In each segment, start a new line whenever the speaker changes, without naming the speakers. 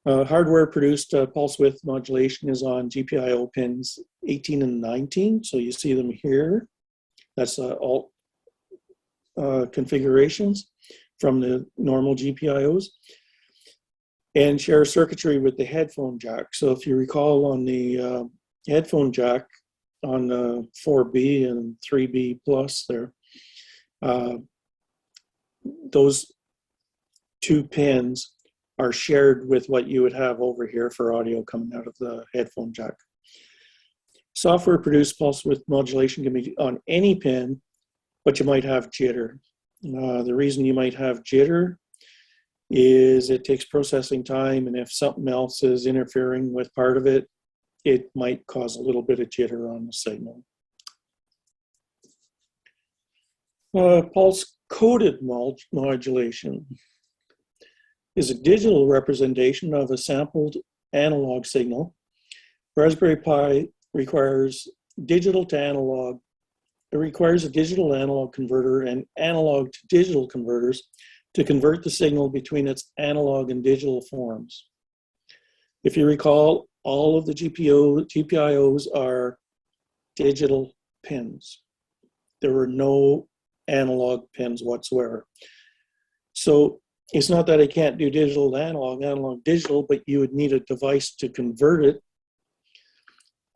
Hardware produced pulse width modulation is on GPIO pins 18 and 19. So you see them here. That's all configurations from the normal GPIOs. And share circuitry with the headphone jack. So if you recall on the headphone jack on 4B and 3B plus there, those two pins are shared with what you would have over here for audio coming out of the headphone jack. Software produced pulse width modulation can be on any pin, but you might have jitter. The reason you might have jitter is it takes processing time, and if something else is interfering with part of it, it might cause a little bit of jitter on the signal. Pulse coded modulation is a digital representation of a sampled analog signal. Raspberry Pi requires digital to analog. It requires a digital analog converter and analog to digital converters to convert the signal between its analog and digital forms. If you recall, all of the GPIOs are digital pins. There were no analog pins whatsoever. So it's not that it can't do digital to analog, analog digital, but you would need a device to convert it.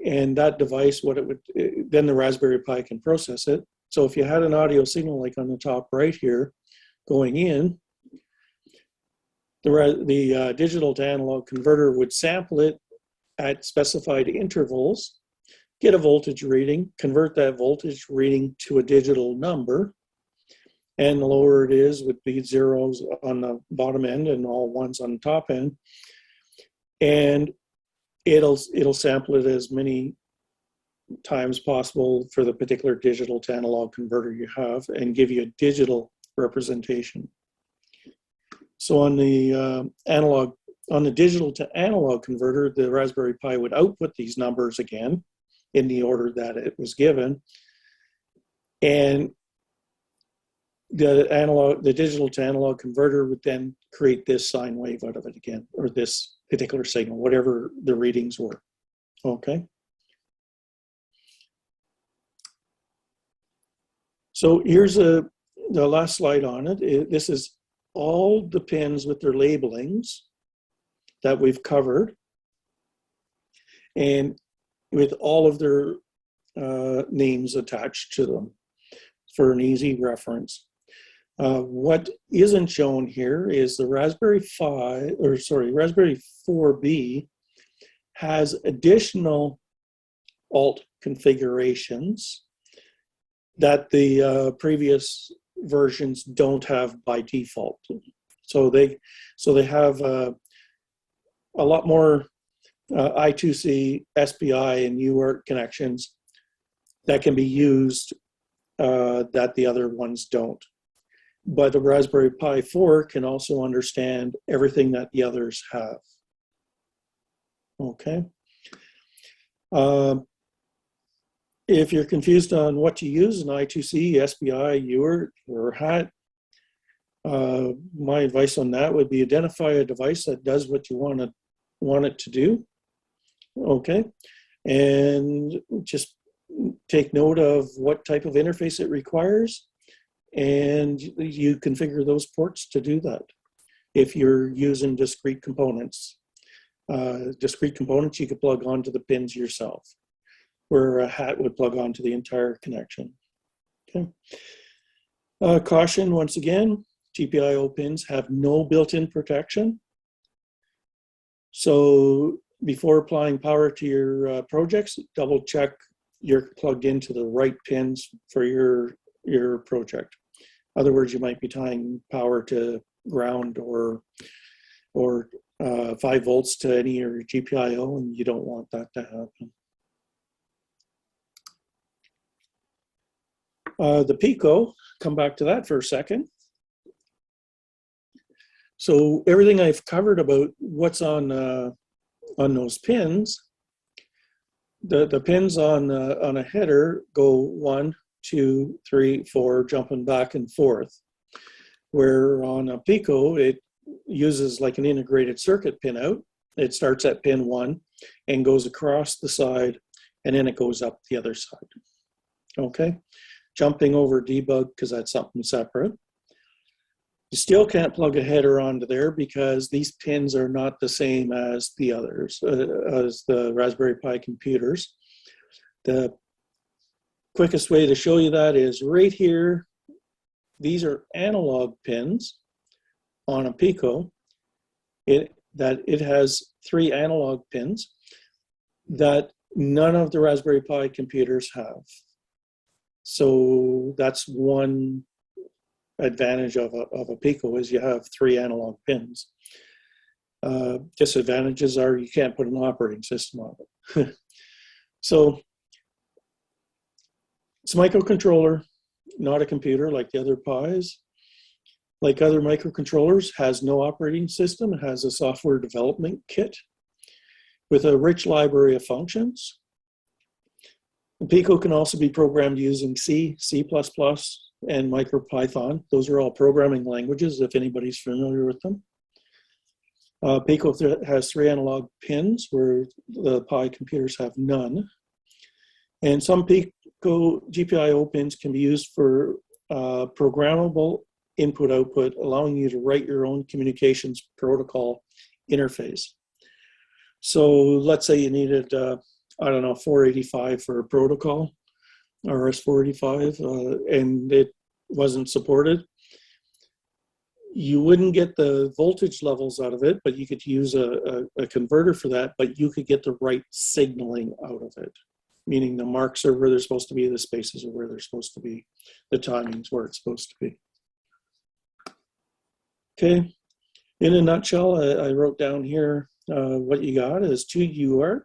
And that device, then the Raspberry Pi can process it. So if you had an audio signal like on the top right here going in, the digital to analog converter would sample it at specified intervals, get a voltage reading, convert that voltage reading to a digital number, and the lower it is would be zeros on the bottom end and all ones on the top end. And it'll sample it as many times possible for the particular digital to analog converter you have and give you a digital representation. So on the digital to analog converter, the Raspberry Pi would output these numbers again in the order that it was given. And the digital to analog converter would then create this sine wave out of it again, or this particular signal, whatever the readings were. Okay. So here's the last slide on it. This is all the pins with their labelings that we've covered, and with all of their names attached to them for an easy reference. What isn't shown here is the Raspberry 4B has additional alt configurations that the previous versions don't have by default. So they have a lot more I2C, SPI, and UART connections that can be used that the other ones don't. But the Raspberry Pi 4 can also understand everything that the others have. Okay. If you're confused on what to use, an I2C, SPI, UART, or HAT, my advice on that would be identify a device that does what you want it to do. Okay. And just take note of what type of interface it requires, and you configure those ports to do that. If you're using discrete components you could plug onto the pins yourself, where a HAT would plug onto the entire connection. Okay. Caution, once again, GPIO pins have no built-in protection. So before applying power to your projects, double check you're plugged into the right pins for your project. Other words, you might be tying power to ground or 5 volts to any of your GPIO, and you don't want that to happen. The Pico, come back to that for a second. So everything I've covered about what's on those pins, the pins on a header go 1, 2, 3, 4, jumping back and forth. Where on a Pico, it uses like an integrated circuit pin out, It starts at pin 1 and goes across the side, and then it goes up the other side. Okay, jumping over debug because that's something separate. You still can't plug a header onto there because these pins are not the same as the others, as the Raspberry Pi computers. The quickest way to show you that is right here. These are analog pins on a Pico. It has 3 analog pins that none of the Raspberry Pi computers have. So that's one advantage of a Pico, is you have 3 analog pins. Disadvantages are you can't put an operating system on it. So it's a microcontroller, not a computer like the other Pis. Like other microcontrollers, has no operating system. It has a software development kit with a rich library of functions. The Pico can also be programmed using C, C++, and MicroPython. Those are all programming languages, if anybody's familiar with them. Pico has 3 analog pins, where the Pi computers have none. And some Pico GPIO pins can be used for programmable input-output, allowing you to write your own communications protocol interface. So let's say you needed, I don't know, 485 for a protocol, RS-485, and it wasn't supported. You wouldn't get the voltage levels out of it, but you could use a converter for that, but you could get the right signaling out of it, meaning the marks are where they're supposed to be, the spaces are where they're supposed to be, the timing's where it's supposed to be. Okay, in a nutshell, I wrote down here what you got is 2 UART,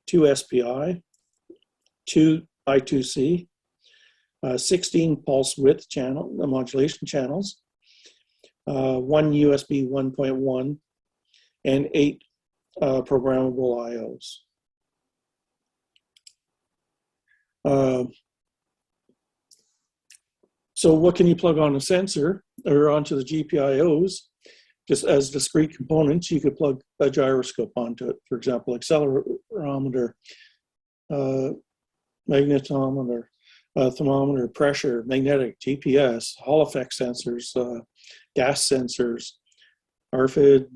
2 SPI, 2 I2C, 16 pulse width channel modulation channels, 1 USB 1.1, and 8 programmable IOs. So what can you plug on a sensor or onto the GPIOs? Just as discrete components, you could plug a gyroscope onto it. For example, accelerometer, magnetometer, thermometer, pressure, magnetic, GPS, Hall effect sensors, gas sensors, RFID.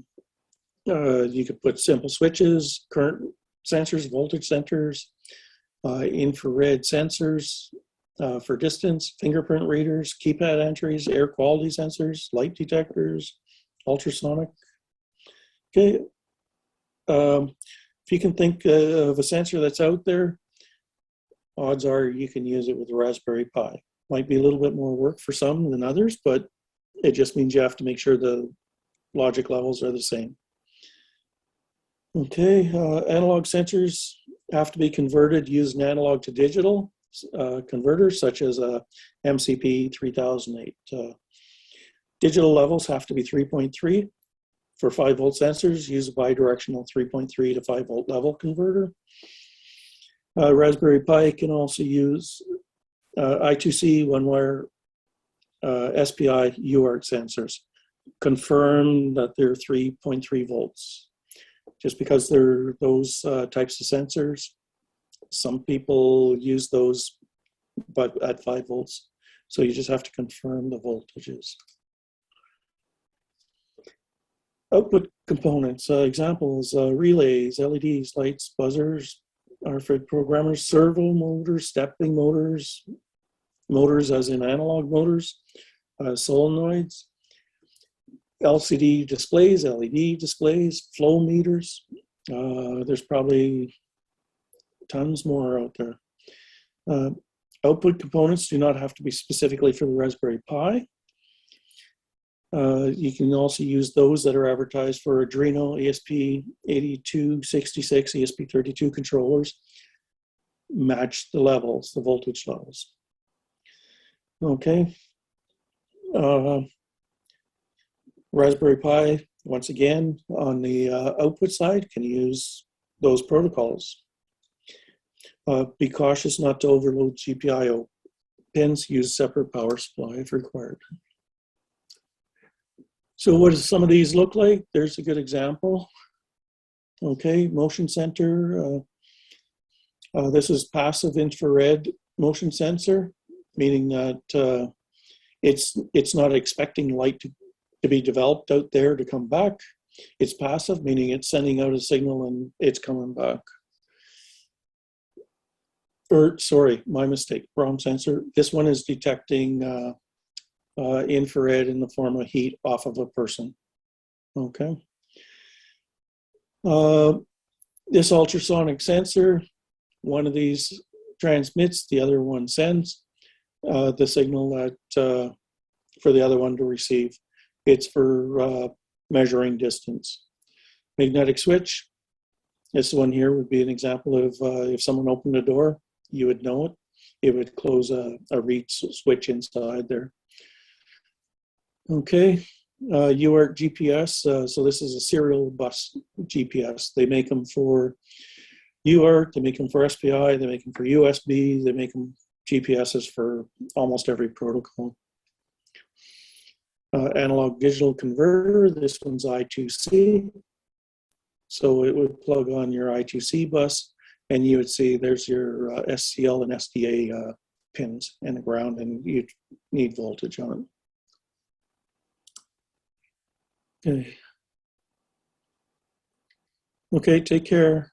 You could put simple switches, current sensors, voltage sensors, infrared sensors for distance, fingerprint readers, keypad entries, air quality sensors, light detectors, ultrasonic. Okay, if you can think of a sensor that's out there, odds are you can use it with a Raspberry Pi. Might be a little bit more work for some than others, but it just means you have to make sure the logic levels are the same. Okay, analog sensors have to be converted using analog to digital converters such as a MCP 3008. Digital levels have to be 3.3. For 5-volt sensors, use a bidirectional 3.3 to 5-volt level converter. Raspberry Pi can also use I2C, one-wire SPI UART sensors. Confirm that they're 3.3 volts. Just because they're those types of sensors, some people use those, but at 5 volts. So you just have to confirm the voltages. Output components, examples, relays, LEDs, lights, buzzers, RFID programmers, servo motors, stepping motors, motors as in analog motors, solenoids, LCD displays, LED displays, flow meters. There's probably tons more out there. Output components do not have to be specifically for the Raspberry Pi. You can also use those that are advertised for Arduino, ESP8266, ESP32 controllers. Match the levels, the voltage levels. Okay. Raspberry Pi, once again, on the output side, can use those protocols. Be cautious not to overload GPIO pins. Use separate power supply if required. So what does some of these look like? There's a good example. Okay, motion sensor. This is passive infrared motion sensor, meaning that it's not expecting light to be developed out there to come back. It's passive, meaning it's sending out a signal and it's coming back. Or sorry, my mistake, wrong sensor. This one is detecting infrared in the form of heat off of a person. Okay. This ultrasonic sensor, one of these transmits, the other one sends the signal that for the other one to receive. It's for measuring distance. Magnetic switch, this one here would be an example of if someone opened a door, you would know it. It would close a reed switch inside there. Okay, UART GPS, so this is a serial bus GPS. They make them for UART, they make them for SPI, they make them for USB, they make them GPSs for almost every protocol. Analog digital converter, this one's I2C. So it would plug on your I2C bus and you would see there's your SCL and SDA pins and the ground, and you need voltage on it. Okay. Okay, take care.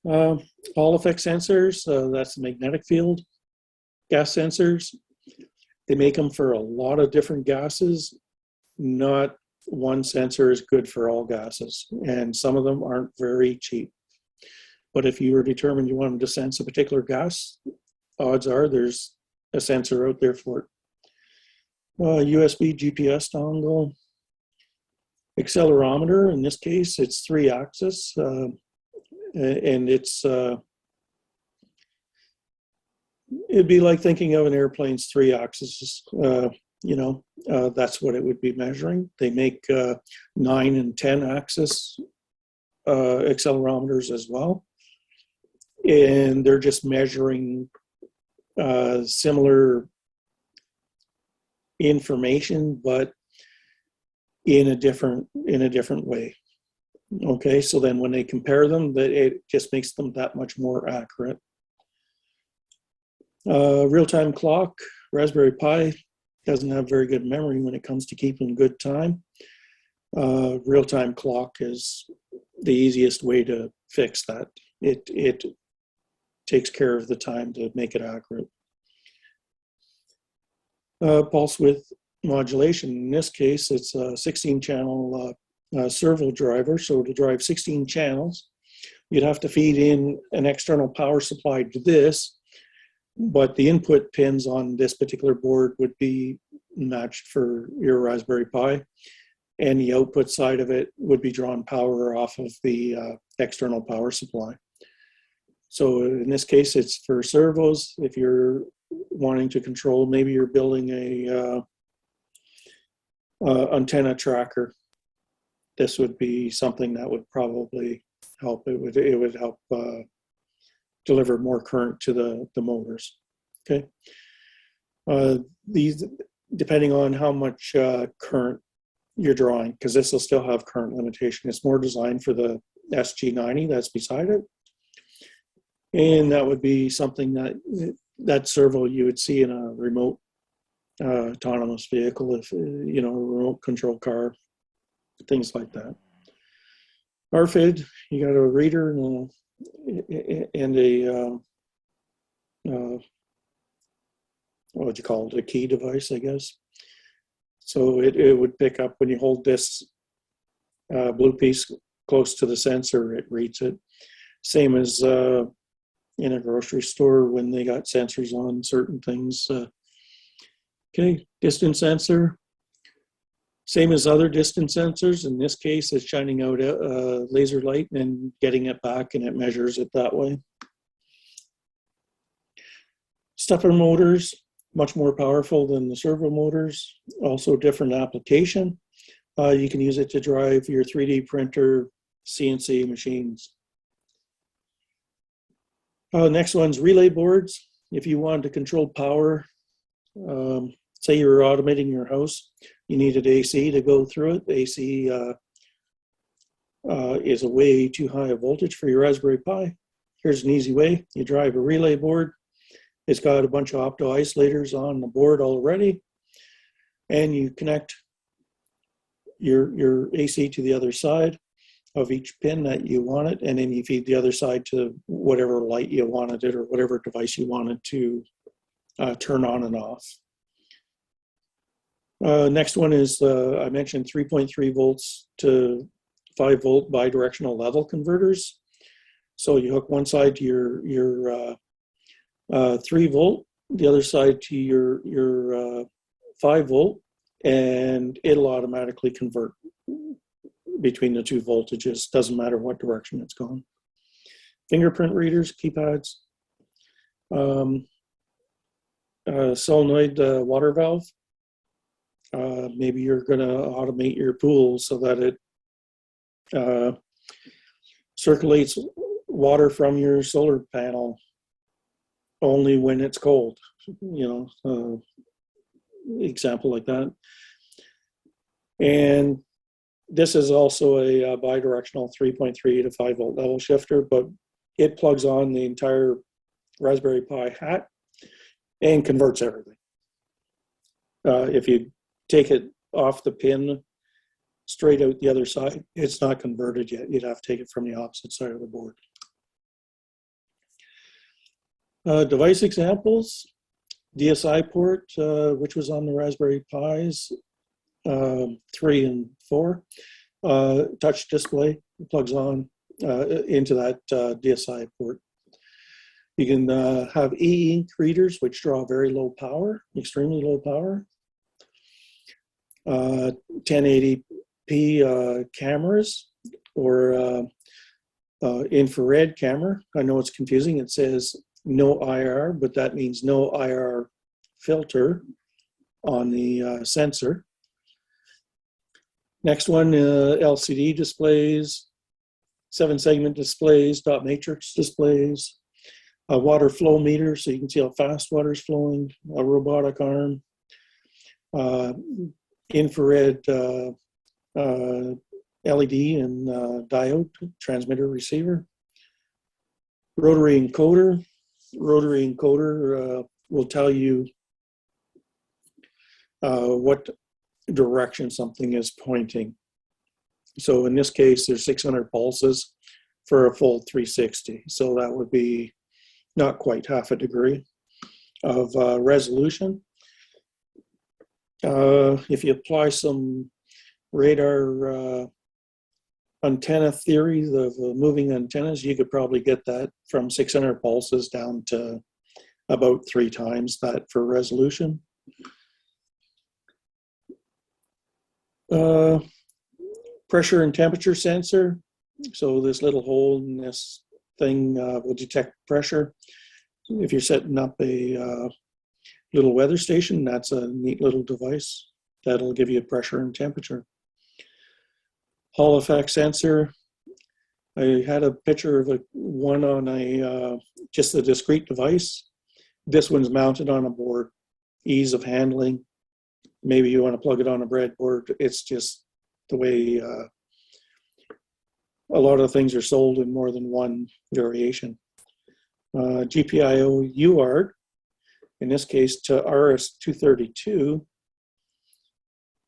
Hall effect sensors, that's the magnetic field. Gas sensors, they make them for a lot of different gases. Not one sensor is good for all gases, and some of them aren't very cheap. But if you were determined you wanted to sense a particular gas, odds are there's a sensor out there for it. USB GPS dongle. Accelerometer, in this case, it's 3-axis, and it's it'd be like thinking of an airplane's 3-axis. That's what it would be measuring. They make 9 and 10-axis accelerometers as well, and they're just measuring similar information, but in a different way. Okay, so then when they compare them, it just makes them that much more accurate. Real-time clock, Raspberry Pi doesn't have very good memory when it comes to keeping good time. Real-time clock is the easiest way to fix that. It takes care of the time to make it accurate. Pulse width modulation, in this case, it's a 16-channel servo driver. So to drive 16 channels, you'd have to feed in an external power supply to this, but the input pins on this particular board would be matched for your Raspberry Pi, and the output side of it would be drawn power off of the external power supply. So in this case, it's for servos. If you're wanting to control, maybe you're building a antenna tracker, this would be something that would probably help. It would help deliver more current to the motors. Okay. These, depending on how much current you're drawing, because this will still have current limitation. It's more designed for the SG90 that's beside it, and that would be something that servo you would see in a remote autonomous vehicle, if a remote control car, things like that. RFID, you got a reader and a what would you call it, a key device, I guess. So it would pick up when you hold this blue piece close to the sensor, it reads it. Same as in a grocery store when they got sensors on certain things. Okay, distance sensor. Same as other distance sensors. In this case, it's shining out a laser light and getting it back, and it measures it that way. Stepper motors, much more powerful than the servo motors. Also different application. You can use it to drive your 3D printer, CNC machines. Next one's relay boards. If you wanted to control power say you were automating your house, you needed AC to go through it. The AC is a way too high a voltage for your Raspberry Pi. Here's an easy way. You drive a relay board. It's got a bunch of opto isolators on the board already, and you connect your AC to the other side of each pin that you want it, and then you feed the other side to whatever light you wanted it or whatever device you wanted to turn on and off. Next one is, I mentioned 3.3 volts to 5 volt bidirectional level converters. So you hook one side to your 3 volt, the other side to your 5 volt, and it'll automatically convert between the two voltages. Doesn't matter what direction it's going. Fingerprint readers, keypads, solenoid water valve. Maybe you're going to automate your pool so that it circulates water from your solar panel only when it's cold, you know, example like that. And this is also a bidirectional 3.3 to 5 volt level shifter, but it plugs on the entire Raspberry Pi hat and converts everything. If you take it off the pin straight out the other side, it's not converted yet. You'd have to take it from the opposite side of the board. Device examples, DSI port, which was on the Raspberry Pis 3 and 4. Touch display plugs on into that DSI port. You can have e-ink readers, which draw very low power, extremely low power. 1080p cameras or infrared camera. I know it's confusing. It says no IR, but that means no IR filter on the sensor. Next one, LCD displays, 7-segment displays, dot matrix displays, a water flow meter so you can see how fast water is flowing, a robotic arm, infrared LED and diode, transmitter receiver, rotary encoder. Rotary encoder will tell you what direction something is pointing. So in this case, there's 600 pulses for a full 360. So that would be not quite half a degree of resolution. If you apply some radar antenna theory of moving antennas, you could probably get that from 600 pulses down to about 3 times that for resolution. Pressure and temperature sensor. So this little hole in this thing will detect pressure. If you're setting up a little weather station, that's a neat little device that'll give you pressure and temperature. Hall effect sensor. I had a picture of one on a just a discrete device. This one's mounted on a board. Ease of handling. Maybe you want to plug it on a breadboard. It's just the way a lot of things are sold in more than one variation. GPIO UART, in this case to RS-232,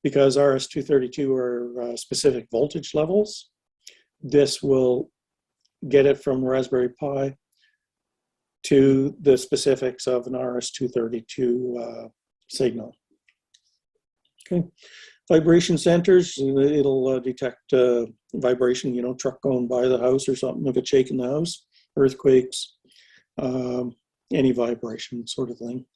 because RS-232 are specific voltage levels. This will get it from Raspberry Pi to the specifics of an RS-232 signal. Okay, vibration centers, it'll detect vibration, you know, truck going by the house or something if it's shaking the house, earthquakes, any vibration sort of thing.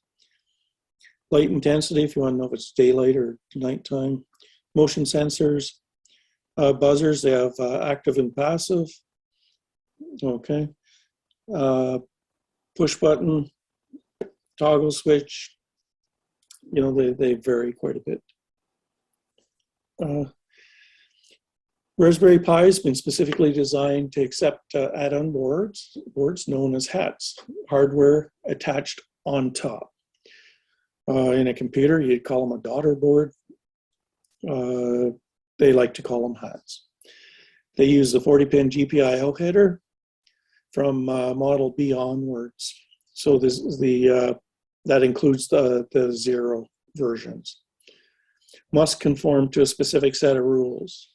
Light intensity, if you want to know if it's daylight or nighttime. Motion sensors, buzzers, they have active and passive. Okay. Push button, toggle switch, you know, they vary quite a bit. Raspberry Pi has been specifically designed to accept add-on boards known as hats, hardware attached on top. In a computer, you'd call them a daughter board. They like to call them hats. They use the 40-pin GPIO header from Model B onwards. So this is that includes the 0 versions. Must conform to a specific set of rules.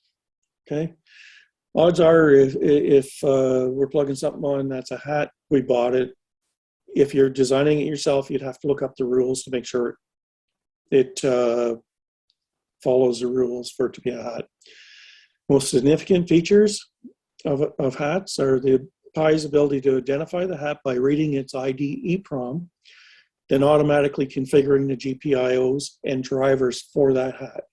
Okay. Odds are, if we're plugging something on that's a hat, we bought it. If you're designing it yourself, you'd have to look up the rules to make sure it follows the rules for it to be a hat. Most significant features of hats are the Pi's ability to identify the hat by reading its ID EEPROM, then automatically configuring the GPIOs and drivers for that hat.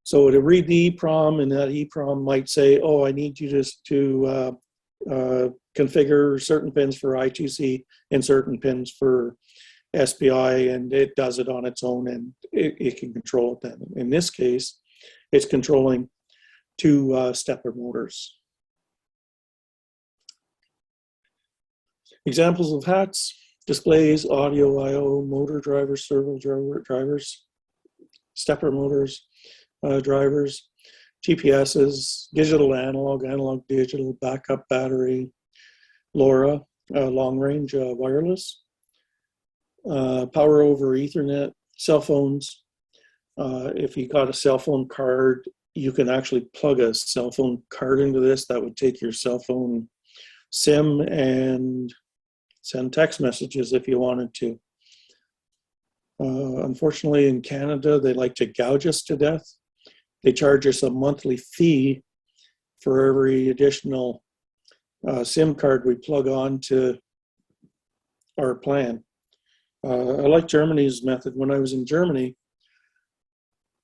So to read the EEPROM, and that EEPROM might say, oh, I need you to configure certain pins for I2C and certain pins for SPI, and it does it on its own, and it can control it then. In this case, it's controlling 2 stepper motors. Examples of hats: displays, audio I/O, motor drivers, servo drivers, stepper motors, drivers, GPSs, digital analog, analog digital, backup battery, LoRa, long range wireless, power over Ethernet, cell phones. If you got a cell phone card, you can actually plug a cell phone card into this. That would take your cell phone SIM and send text messages if you wanted to. Unfortunately, in Canada, they like to gouge us to death. They charge us a monthly fee for every additional SIM card we plug on to our plan. I like Germany's method. When I was in Germany,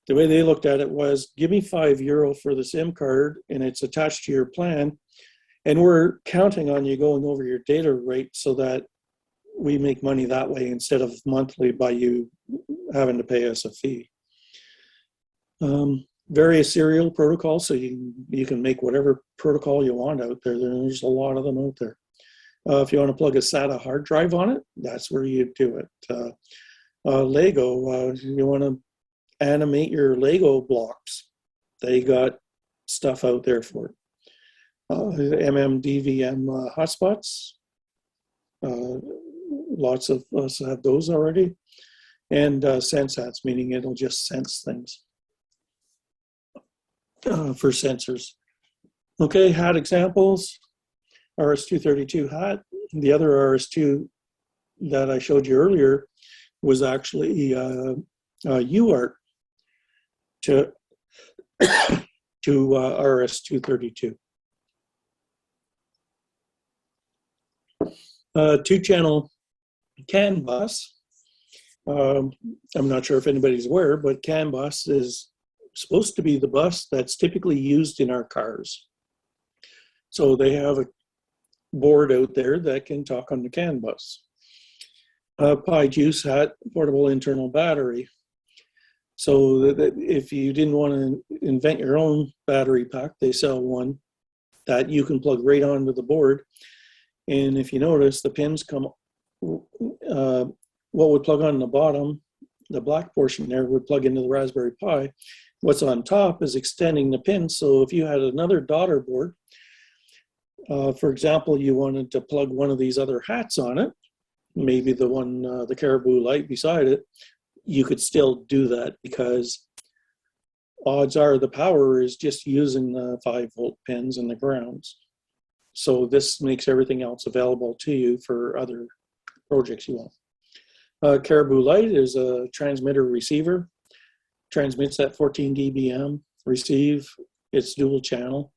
the way they looked at it was, give me €5 for the SIM card and it's attached to your plan, and we're counting on you going over your data rate so that we make money that way instead of monthly by you having to pay us a fee. Various serial protocols, so you can make whatever protocol you want out there. There's a lot of them out there. If you want to plug a SATA hard drive on it, that's where you do it. Lego, you want to animate your Lego blocks, they got stuff out there for it. MMDVM hotspots, lots of us have those already. And SenseHats, meaning it'll just sense things for sensors. Okay, hat examples. RS-232 hat. The other RS-2 that I showed you earlier was actually UART to RS-232. 2-channel CAN bus. I'm not sure if anybody's aware, but CAN bus is supposed to be the bus that's typically used in our cars. So they have a board out there that can talk on the CAN bus. Pi Juice hat, portable internal battery. So that if you didn't want to invent your own battery pack, they sell one that you can plug right onto the board. And if you notice, the pins come, what would plug on the bottom, the black portion there would plug into the Raspberry Pi. What's on top is extending the pin. So if you had another daughter board, for example, you wanted to plug one of these other hats on it, maybe the one, the Caribou light beside it, you could still do that, because odds are the power is just using the 5-volt pins and the grounds. So this makes everything else available to you for other projects you want. Caribou light is a transmitter receiver, transmits at 14 dBm, receive, it's dual channel.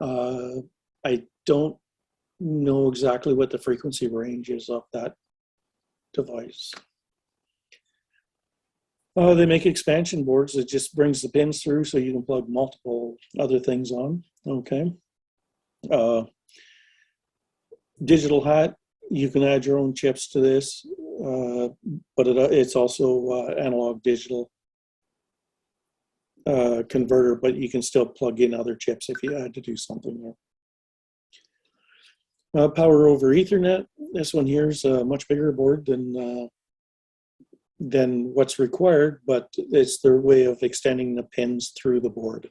I don't know exactly what the frequency range is of that device. They make expansion boards that just brings the pins through so you can plug multiple other things on. Okay. Digital hat, you can add your own chips to this, but it's also analog digital converter, but you can still plug in other chips if you had to do something there. Power over Ethernet, this one here is a much bigger board than than what's required, but it's their way of extending the pins through the board.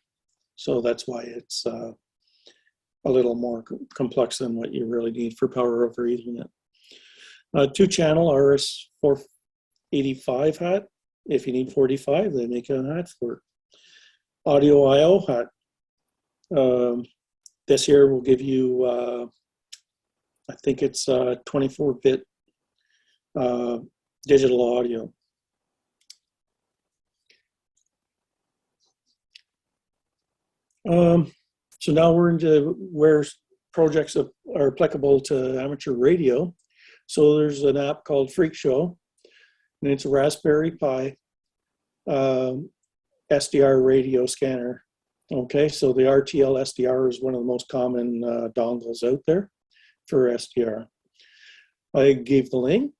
So that's why it's a little more complex than what you really need for power over Ethernet. 2-channel RS485 hat. If you need 45, they make a hat for it. Audio I/O hat. This here will give you, I think it's 24-bit digital audio. So now we're into where projects are applicable to amateur radio. So there's an app called Freak Show, and it's a Raspberry Pi SDR radio scanner. Okay, so the RTL SDR is one of the most common dongles out there for SDR. I gave the link,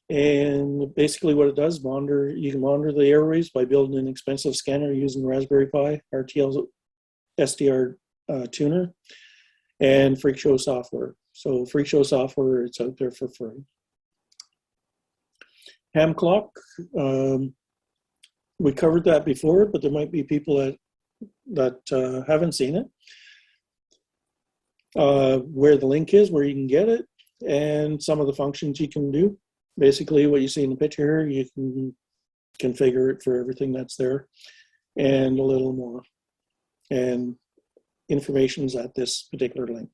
and basically what it does, you can monitor the airways by building an expensive scanner using Raspberry Pi RTL SDR tuner and Freak Show software. So Freak Show software, it's out there for free. Ham clock, we covered that before, but there might be people that haven't seen it. Where the link is, where you can get it, and some of the functions you can do. Basically, what you see in the picture here, you can configure it for everything that's there, and a little more. And information is at this particular link.